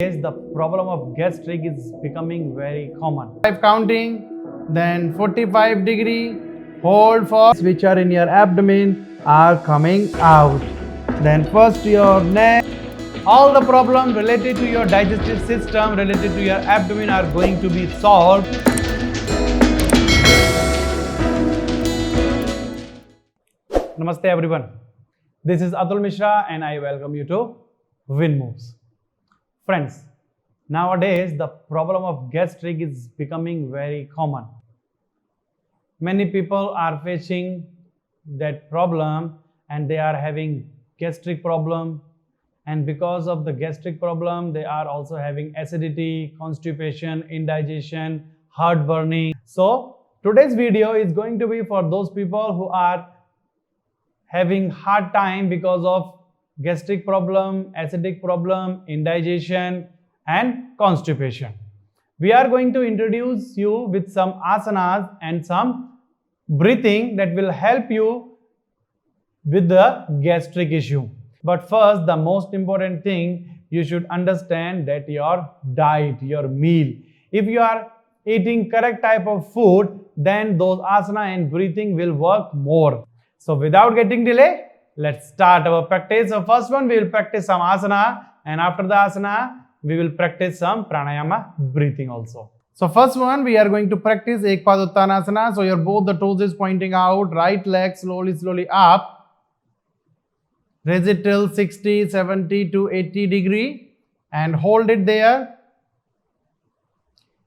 The problem of gastric is becoming very common. Counting, then 45 degree, hold for which are in your abdomen are coming out. Then first your neck. All the problems related to your digestive system, related to your abdomen are going to be solved. Namaste everyone. This is Atul Mishra and I welcome you to Vinmoves. Friends, nowadays the problem of gastric is becoming very common. Many people are facing that problem and they are having gastric problem, and because of the gastric problem they are also having acidity, constipation, indigestion, heartburning. So today's video is going to be for those people who are having hard time because of gastric problem, acidic problem, indigestion and constipation. We are going to introduce you with some asanas and some breathing that will help you with the gastric issue. But first, the most important thing, you should understand that your diet, your meal. If you are eating correct type of food, then those asana and breathing will work more. So without getting delay, let's start our practice. So first one, we will practice some asana, and after the asana, we will practice some pranayama breathing also. So first one, we are going to practice Ekpad Uttanasana. So your both the toes is pointing out, right leg slowly up. Raise it till 60, 70 to 80 degree and hold it there.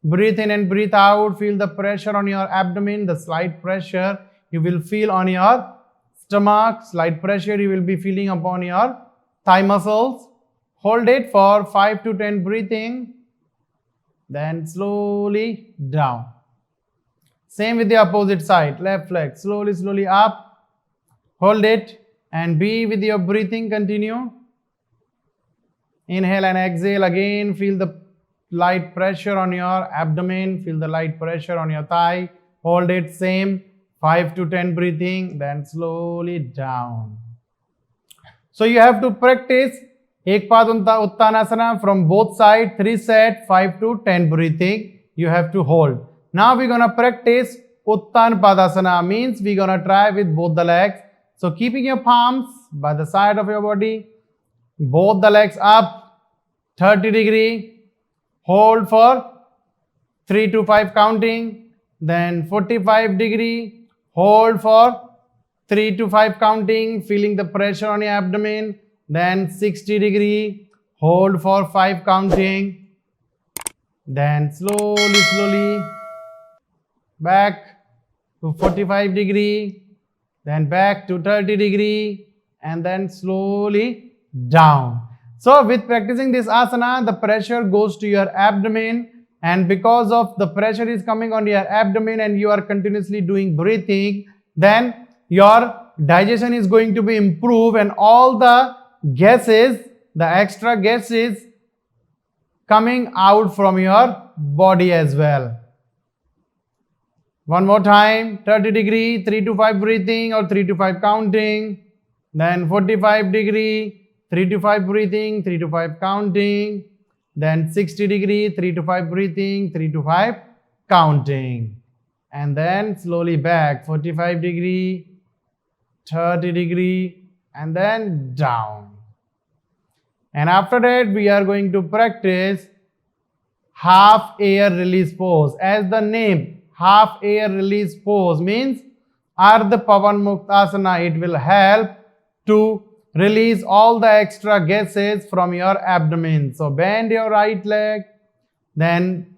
Breathe in and breathe out. Feel the pressure on your abdomen, the slight pressure you will feel on your stomach, slight pressure you will be feeling upon your thigh muscles. Hold it for 5 to 10 breathing, then slowly down. Same with the opposite side, left leg slowly up. Hold it and be with your breathing, continue. Inhale and exhale again. Feel the light pressure on your abdomen, feel the light pressure on your thigh. Hold it, same 5 to 10 breathing, then slowly down. So you have to practice Ekpad Uttanasana from both sides, 3 sets, 5 to 10 breathing you have to hold. Now we're gonna practice Uttan Padasana, means we're gonna try with both the legs. So keeping your palms by the side of your body, both the legs up, 30 degree, hold for 3 to 5 counting, then 45 degree, hold for 3 to 5 counting, feeling the pressure on your abdomen, then 60 degree, hold for 5 counting, then slowly back to 45 degree, then back to 30 degree, and then slowly down. So with practicing this asana, the pressure goes to your abdomen, and because of the pressure is coming on your abdomen and you are continuously doing breathing, then your digestion is going to be improved and all the gases, the extra gases coming out from your body as well. One more time, 30 degree, 3 to 5 breathing or 3 to 5 counting, then 45 degree, 3 to 5 breathing, 3 to 5 counting, then 60 degree, 3 to 5 breathing, 3 to 5 counting, and then slowly back, 45 degree, 30 degree, and then down. And after that, we are going to practice half air release pose. As the name, half air release pose means Ardha Pavan Muktasana. It will help to release all the extra gases from your abdomen. So bend your right leg, then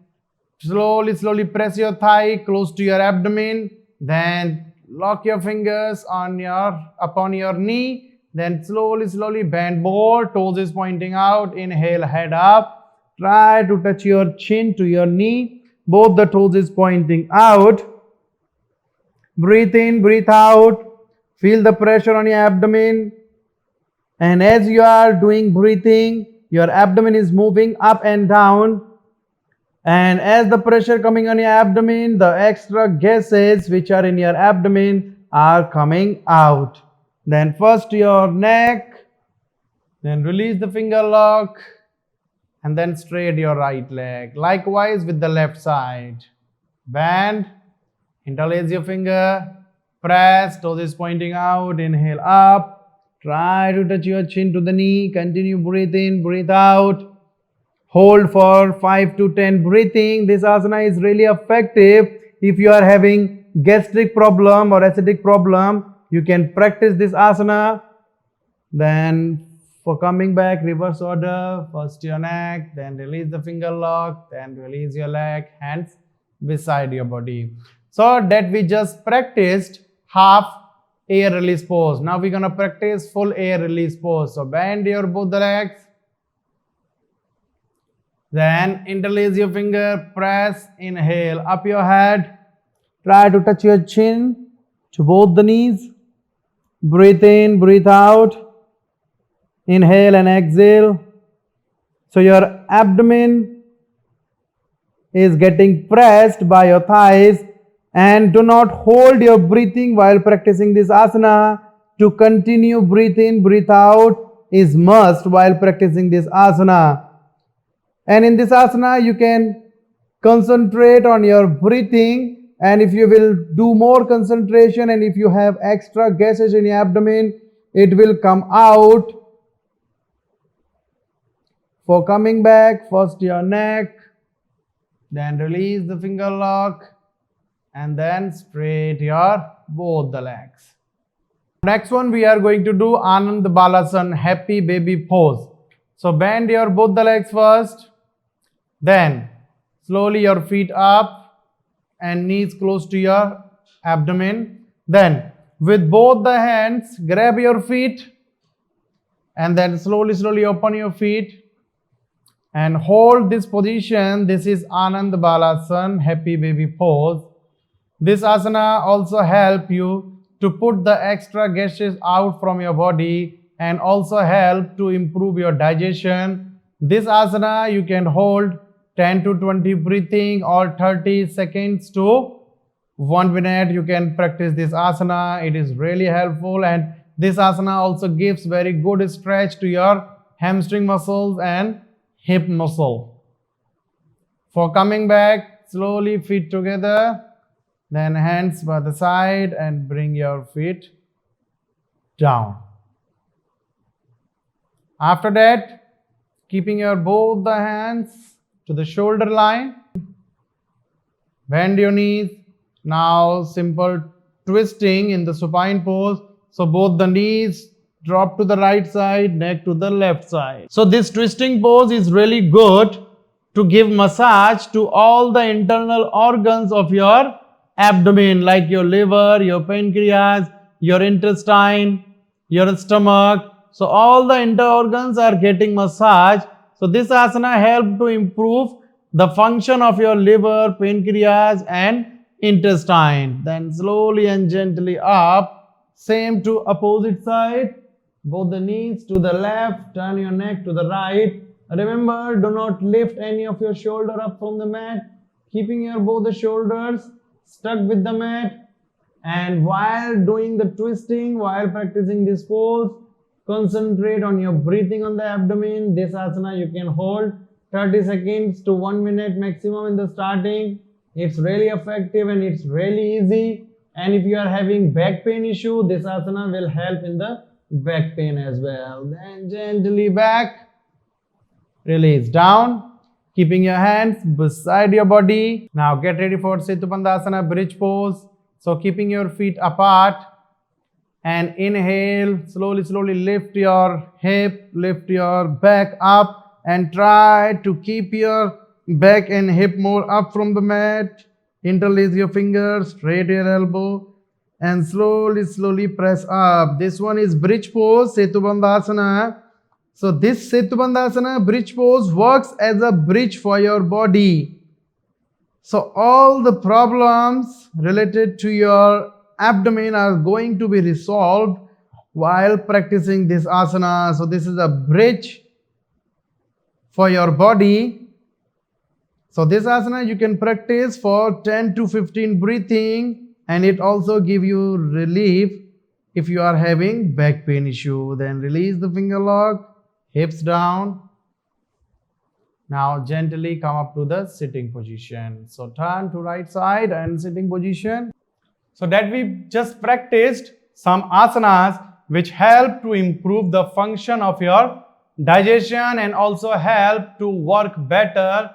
slowly press your thigh close to your abdomen, then lock your fingers upon your knee, then slowly bend more, toes is pointing out. Inhale, head up, try to touch your chin to your knee, both the toes is pointing out. Breathe in, breathe out, feel the pressure on your abdomen. And as you are doing breathing, your abdomen is moving up and down. And as the pressure coming on your abdomen, the extra gases which are in your abdomen are coming out. Then first your neck, then release the finger lock, and then straight your right leg. Likewise with the left side. Bend, interlace your finger, press, toes is pointing out, inhale up, try to touch your chin to the knee, continue breathe in, breathe out, hold for 5 to 10 breathing. This asana is really effective if you are having gastric problem or acidic problem. You can practice this asana. Then for coming back, reverse order, first your neck, then release the finger lock, then release your leg, hands beside your body. So that we just practiced half air release pose. Now we're gonna practice full air release pose. So bend your both the legs, then interlace your finger, press, inhale up your head, try to touch your chin to both the knees, breathe in, breathe out, inhale and exhale. So your abdomen is getting pressed by your thighs, and do not hold your breathing while practicing this asana. To continue breathe in, breathe out is must while practicing this asana. And in this asana you can concentrate on your breathing, and if you will do more concentration and if you have extra gases in your abdomen, it will come out. For coming back, first your neck, then release the finger lock, and then straight your both the legs. Next one we are going to do Anand Balasana, happy baby pose. So bend your both the legs first, then slowly your feet up and knees close to your abdomen. Then with both the hands grab your feet and then slowly open your feet and hold this position. This is Anand Balasana, happy baby pose. This asana also help you to put the extra gases out from your body and also help to improve your digestion. This asana you can hold 10 to 20 breathing or 30 seconds to 1 minute. You can practice this asana. It is really helpful, and this asana also gives very good stretch to your hamstring muscles and hip muscle. For coming back, slowly feet together, then hands by the side and bring your feet down. After that, keeping your both the hands to the shoulder line, bend your knees. Now simple twisting in the supine pose. So both the knees drop to the right side, neck to the left side. So this twisting pose is really good to give massage to all the internal organs of your abdomen, like your liver, your pancreas, your intestine, your stomach. So all the inner organs are getting massage. So this asana helps to improve the function of your liver, pancreas and intestine. Then slowly and gently up, same to opposite side, both the knees to the left, turn your neck to the right. Remember, do not lift any of your shoulder up from the mat, keeping your both the shoulders stuck with the mat. And while doing the twisting, while practicing this pose, concentrate on your breathing on the abdomen. This asana you can hold 30 seconds to 1 minute maximum in the starting. It's really effective and it's really easy. And if you are having back pain issue, this asana will help in the back pain as well. Then gently back, release down, keeping your hands beside your body. Now get ready for Setubandhasana bridge pose. So keeping your feet apart and inhale, slowly lift your hip, lift your back up and try to keep your back and hip more up from the mat. Interlace your fingers, straight your elbow and slowly press up. This one is bridge pose, Setubandhasana. So this Setubandhasana bridge pose works as a bridge for your body. So all the problems related to your abdomen are going to be resolved while practicing this asana. So this is a bridge for your body. So this asana you can practice for 10 to 15 breathing, and it also give you relief if you are having back pain issue. Then release the finger lock, hips down, Now gently come up to the sitting position. So turn to right side and sitting position. So that we just practiced some asanas which help to improve the function of your digestion and also help to work better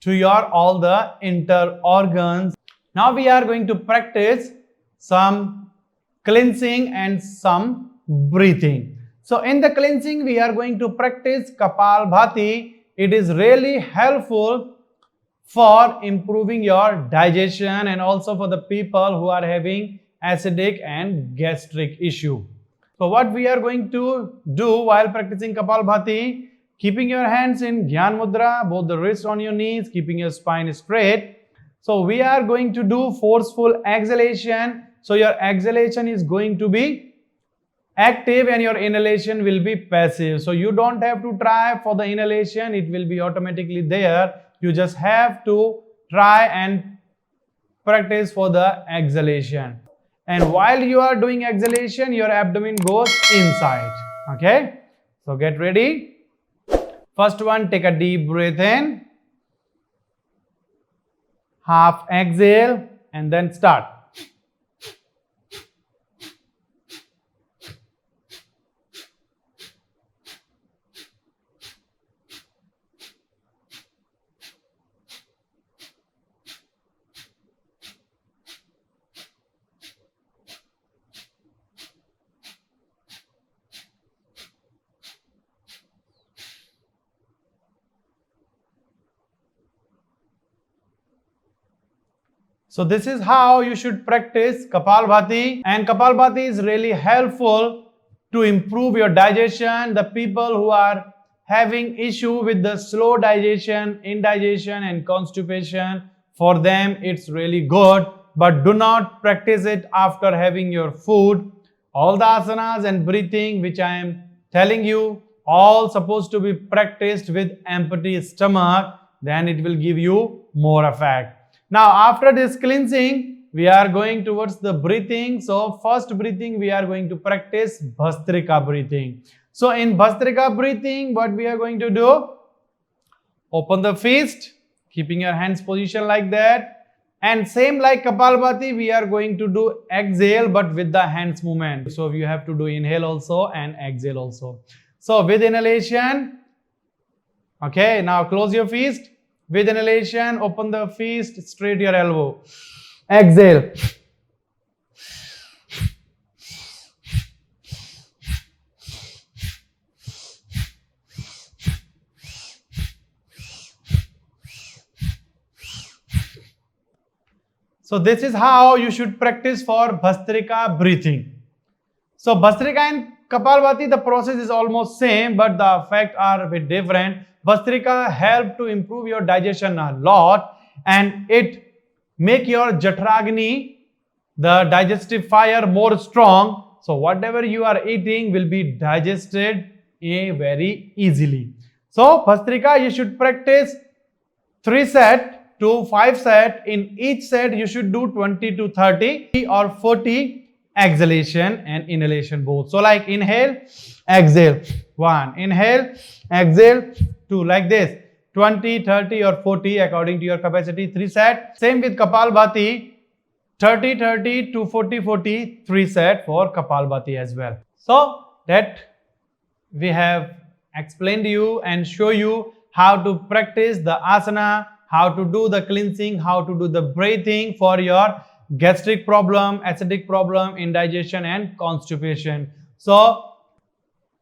to your all the inter organs. Now we are going to practice some cleansing and some breathing. So in the cleansing we are going to practice Kapalbhati. It is really helpful for improving your digestion and also for the people who are having acidic and gastric issue. So what we are going to do while practicing Kapalbhati, keeping your hands in Gyan Mudra, both the wrists on your knees, keeping your spine straight. So we are going to do forceful exhalation. So your exhalation is going to be active and your inhalation will be passive. So you don't have to try for the inhalation, it will be automatically there. You just have to try and practice for the exhalation. And while you are doing exhalation, your abdomen goes inside. Okay? So get ready. First one, take a deep breath in. Half exhale and then start. So this is how you should practice Kapalbhati, and Kapalbhati is really helpful to improve your digestion. The people who are having issue with the slow digestion, indigestion and constipation, for them it's really good, but do not practice it after having your food. All the asanas and breathing which I am telling you, all supposed to be practiced with empty stomach, then it will give you more effect. Now after this cleansing, we are going towards the breathing. So first breathing, we are going to practice Bhastrika breathing. So in Bhastrika breathing, what we are going to do? Open the fist, keeping your hands position like that. And same like Kapalbhati, we are going to do exhale but with the hands movement. So you have to do inhale also and exhale also. So with inhalation, okay, now close your fist. With inhalation, open the fist, straight your elbow. Exhale. So this is how you should practice for Bhastrika breathing. So Bhastrika and Kapalbhati, the process is almost same, but the effects are a bit different. Bhastrika help to improve your digestion a lot, and it make your Jatragni, the digestive fire, more strong. So whatever you are eating will be digested very easily. So Bhastrika, you should practice 3 set to 5 set. In each set you should do 20 to 30 or 40 exhalation and inhalation both. So like inhale, exhale, 1, inhale, exhale, 2, like this, 20, 30 or 40 according to your capacity, 3 set. Same with Kapalbhati, 30, 30 to 40, 40, 3 set for Kapalbhati as well. So that we have explained to you and show you how to practice the asana, how to do the cleansing, how to do the breathing for your gastric problem, acidic problem, indigestion and constipation. So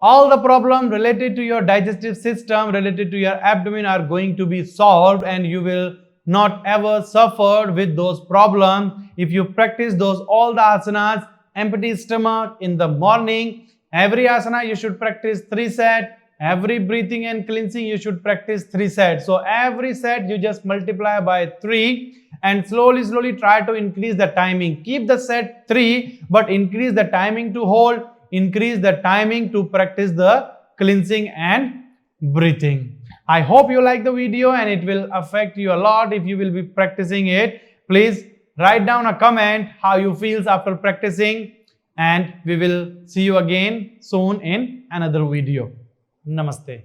all the problems related to your digestive system, related to your abdomen are going to be solved, and you will not ever suffer with those problems if you practice those all the asanas, empty stomach in the morning. Every asana you should practice 3 set. Every breathing and cleansing you should practice 3 sets. So every set you just multiply by 3 and slowly try to increase the timing. Keep the set 3 but increase the timing to hold, increase the timing to practice the cleansing and breathing. I hope you like the video and it will affect you a lot if you will be practicing it. Please write down a comment how you feel after practicing, and we will see you again soon in another video. Namaste.